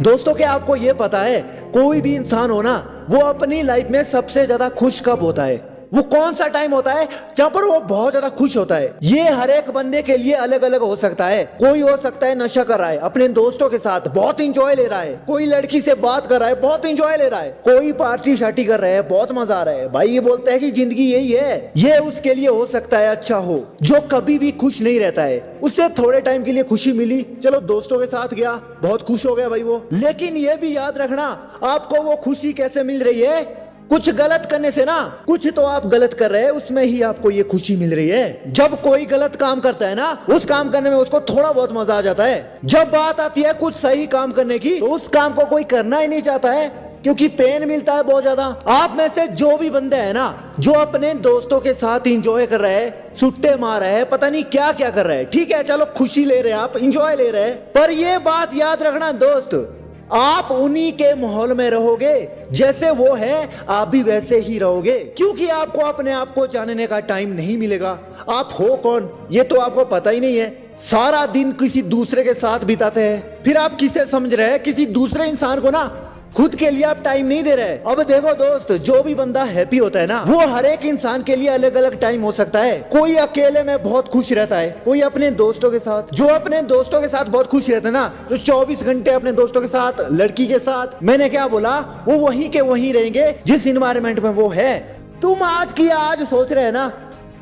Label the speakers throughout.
Speaker 1: दोस्तों क्या आपको ये पता है, कोई भी इंसान हो ना, वो अपनी लाइफ में सबसे ज्यादा खुश कब होता है? वो कौन सा टाइम होता है जहाँ पर वो बहुत ज्यादा खुश होता है? ये हर एक बंदे के लिए अलग अलग हो सकता है। कोई हो सकता है नशा कर रहा है, अपने दोस्तों के साथ बहुत इंजॉय ले रहा है। कोई लड़की से बात कर रहा है, बहुत इंजॉय ले रहा है। कोई पार्टी शार्टी कर रहा है, बहुत मजा आ रहा है। भाई ये बोलता है कि जिंदगी यही है। ये उसके लिए हो सकता है अच्छा हो, जो कभी भी खुश नहीं रहता है। उससे थोड़े टाइम के लिए खुशी मिली, चलो दोस्तों के साथ गया, बहुत खुश हो गया भाई वो। लेकिन ये भी याद रखना, आपको वो खुशी कैसे मिल रही है? कुछ गलत करने से ना। कुछ तो आप गलत कर रहे हैं, उसमें ही आपको ये खुशी मिल रही है। जब कोई गलत काम करता है ना, उस काम करने में उसको थोड़ा बहुत मजा आ जाता है। जब बात आती है कुछ सही काम करने की, तो उस काम को कोई करना ही नहीं चाहता है, क्योंकि पेन मिलता है बहुत ज्यादा। आप में से जो भी बंदे हैं ना, जो अपने दोस्तों के साथ इंजॉय कर रहे हैं, सुट्टे मार रहे हैं, पता नहीं क्या क्या कर रहे हैं, ठीक है चलो खुशी ले रहे हैं, आप इंजॉय ले रहे हैं, पर ये बात याद रखना दोस्त, आप उन्हीं के माहौल में रहोगे, जैसे वो है आप भी वैसे ही रहोगे। क्योंकि आपको अपने आप को जानने का टाइम नहीं मिलेगा। आप हो कौन ये तो आपको पता ही नहीं है। सारा दिन किसी दूसरे के साथ बिताते हैं, फिर आप किसे समझ रहे हैं? किसी दूसरे इंसान को ना। खुद के लिए आप टाइम नहीं दे रहे। अब देखो दोस्त, जो भी बंदा हैप्पी होता है ना, वो हर एक इंसान के लिए अलग अलग टाइम हो सकता है। कोई अकेले में बहुत खुश रहता है, कोई अपने दोस्तों के साथ। जो अपने दोस्तों के साथ बहुत खुश रहते हैं ना, जो 24 घंटे अपने दोस्तों के साथ, लड़की के साथ, मैंने क्या बोला, वो वहीं के वहीं रहेंगे जिस इन्वायरमेंट में वो है। तुम आज की आज सोच रहे हैं ना,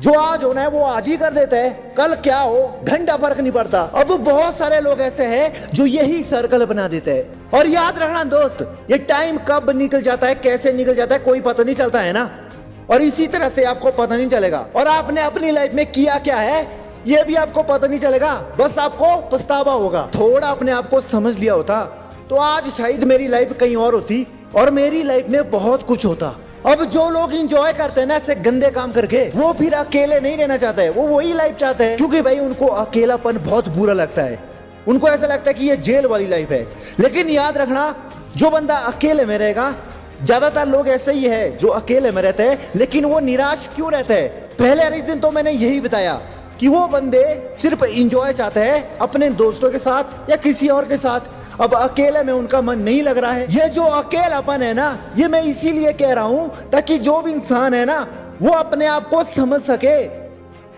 Speaker 1: जो आज होना है वो आज ही कर देते हैं, कल क्या हो घंटा फर्क नहीं पड़ता। अब बहुत सारे लोग ऐसे हैं जो यही सर्कल बना देते हैं। और याद रखना दोस्त, ये टाइम कब निकल जाता है, कैसे निकल जाता है, कोई पता नहीं चलता है ना। और इसी तरह से आपको पता नहीं चलेगा, और आपने अपनी लाइफ में किया क्या है ये भी आपको पता नहीं चलेगा। बस आपको पछतावा होगा। थोड़ा अपने आप को समझ लिया होता तो आज शायद मेरी लाइफ कहीं और होती, और मेरी लाइफ में बहुत कुछ होता। अब जो लोग इंजॉय करते हैं ना ऐसे गंदे काम करके, वो फिर अकेले नहीं रहना चाहते हैं, वो वही लाइफ चाहते हैं। क्योंकि भाई उनको अकेलापन बहुत बुरा लगता है। उनको ऐसा लगता है कि ये जेल वाली लाइफ है। लेकिन याद रखना, जो बंदा अकेले में रहेगा, ज्यादातर लोग ऐसे ही है जो अकेले में रहते हैं, लेकिन वो निराश क्यों रहते हैं? पहले रीजन तो मैंने यही बताया कि वो बंदे सिर्फ इंजॉय चाहते हैं अपने दोस्तों के साथ या किसी और के साथ। अब अकेले में उनका मन नहीं लग रहा है। ये जो अकेलापन है ना, ये मैं इसीलिए कह रहा हूं ताकि जो भी इंसान है ना, वो अपने आप को समझ सके,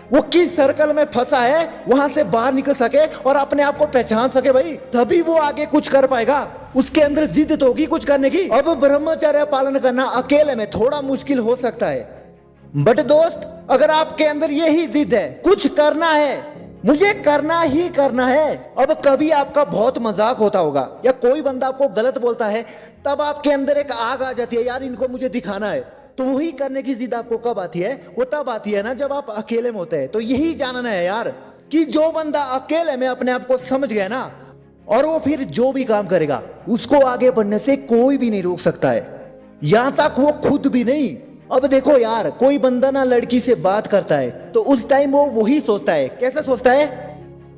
Speaker 1: वो किस सर्कल में फंसा है वहां से बाहर निकल सके और अपने आप को पहचान सके। भाई तभी वो आगे कुछ कर पाएगा। उसके अंदर जिद तो होगी कुछ करने की। अब ब्रह्मचर्य पालन करना अकेले में थोड़ा मुश्किल हो सकता है, बट दोस्त अगर आपके अंदर यही जिद है, कुछ करना है, मुझे करना ही करना है। अब कभी आपका बहुत मजाक होता होगा या कोई बंदा आपको गलत बोलता है, तब आपके अंदर एक आग आ जाती है, यार इनको मुझे दिखाना है। तो वही करने की जिद आपको कब आती है? वो तब आती है ना जब आप अकेले में होते हैं। तो यही जानना है यार कि जो बंदा अकेले में अपने आप को समझ गया ना, और वो फिर जो भी काम करेगा उसको आगे बढ़ने से कोई भी नहीं रोक सकता है, यहां तक वो खुद भी नहीं। अब देखो यार, कोई बंदा ना लड़की से बात करता है तो उस टाइम वो वही सोचता है, कैसे सोचता है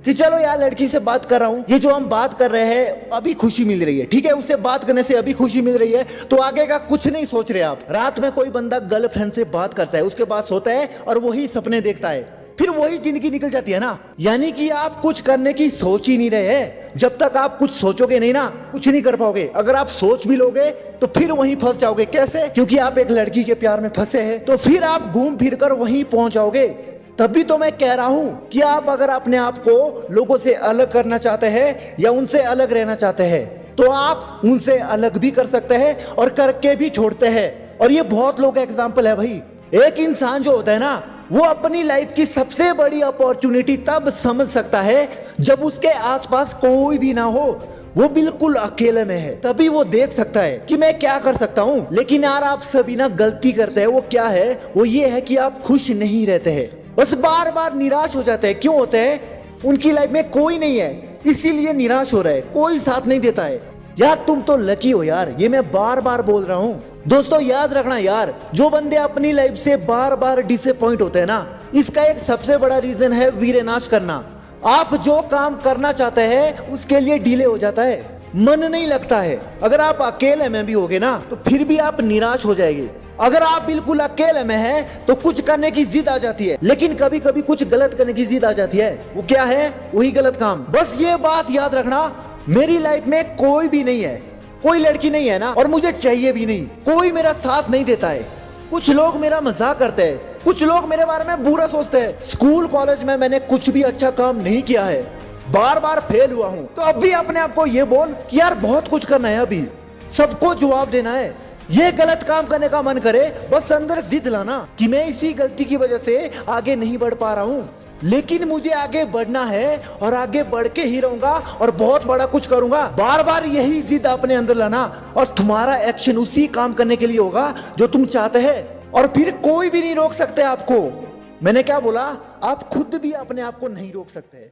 Speaker 1: कि चलो यार लड़की से बात कर रहा हूं, ये जो हम बात कर रहे हैं अभी खुशी मिल रही है, ठीक है, उससे बात करने से अभी खुशी मिल रही है, तो आगे का कुछ नहीं सोच रहे आप। रात में कोई बंदा गर्लफ्रेंड से बात करता है, उसके बाद सोता है और वही सपने देखता है, फिर वही जिंदगी निकल जाती है ना। यानी कि आप कुछ करने की सोच ही नहीं रहे हैं। जब तक आप कुछ सोचोगे नहीं ना, कुछ नहीं कर पाओगे। अगर आप सोच भी लोगे तो फिर वहीं फंस जाओगे। कैसे? क्योंकि आप एक लड़की के प्यार में फंसे हैं, तो फिर आप घूम फिर कर वहीं पहुंच जाओगे। तभी तो मैं कह रहा हूं कि आप अगर अपने आप को लोगों से अलग करना चाहते हैं या उनसे अलग रहना चाहते हैं, तो आप उनसे अलग भी कर सकते हैं और करके भी छोड़ते हैं। और ये बहुत लोग एग्जाम्पल है भाई। एक इंसान जो होता है ना, वो अपनी लाइफ की सबसे बड़ी अपॉर्चुनिटी तब समझ सकता है जब उसके आसपास कोई भी ना हो, वो बिल्कुल अकेले में है। तभी वो देख सकता है कि मैं क्या कर सकता हूँ। लेकिन यार आप सभी ना गलती करते हैं। वो क्या है? वो ये है कि आप खुश नहीं रहते हैं, बस बार बार निराश हो जाते हैं। क्यों होते हैं? उनकी लाइफ में कोई नहीं है, इसीलिए निराश हो रहे हैं, कोई साथ नहीं देता है। यार तुम तो लकी हो यार, ये मैं बार बार बोल रहा हूँ। दोस्तों याद रखना यार, जो बंदे अपनी लाइफ से बार बार डिसअपॉइंट होते हैं ना, इसका एक सबसे बड़ा रीजन है वीरनाश करना। आप जो काम करना चाहते हैं उसके लिए डिले हो जाता है, मन नहीं लगता है। अगर आप अकेले में भी होगे ना, तो फिर भी आप निराश हो जाएंगे। अगर आप बिल्कुल अकेले में हैं तो कुछ करने की जिद आ जाती है, लेकिन कभी कभी कुछ गलत करने की जिद आ जाती है। वो क्या है? वही गलत काम। बस ये बात याद रखना, मेरी लाइफ में कोई भी नहीं है, कोई लड़की नहीं है ना, और मुझे चाहिए भी नहीं। कोई मेरा साथ नहीं देता है। कुछ लोग मेरा मजाक करते हैं, कुछ लोग मेरे बारे में बुरा सोचते हैं। स्कूल कॉलेज में मैंने कुछ भी अच्छा काम नहीं किया है, बार बार फेल हुआ हूँ। तो अब भी अपने आप को ये बोल कि यार बहुत कुछ करना है, अभी सबको जवाब देना है। ये गलत काम करने का मन करे, बस अंदर जिद लाना कि मैं इसी गलती की वजह से आगे नहीं बढ़ पा रहा हूँ, लेकिन मुझे आगे बढ़ना है और आगे बढ़ के ही रहूंगा और बहुत बड़ा कुछ करूंगा। बार बार यही जिद अपने अंदर लाना और तुम्हारा एक्शन उसी काम करने के लिए होगा जो तुम चाहते हैं, और फिर कोई भी नहीं रोक सकते आपको। मैंने क्या बोला, आप खुद भी अपने आप को नहीं रोक सकते।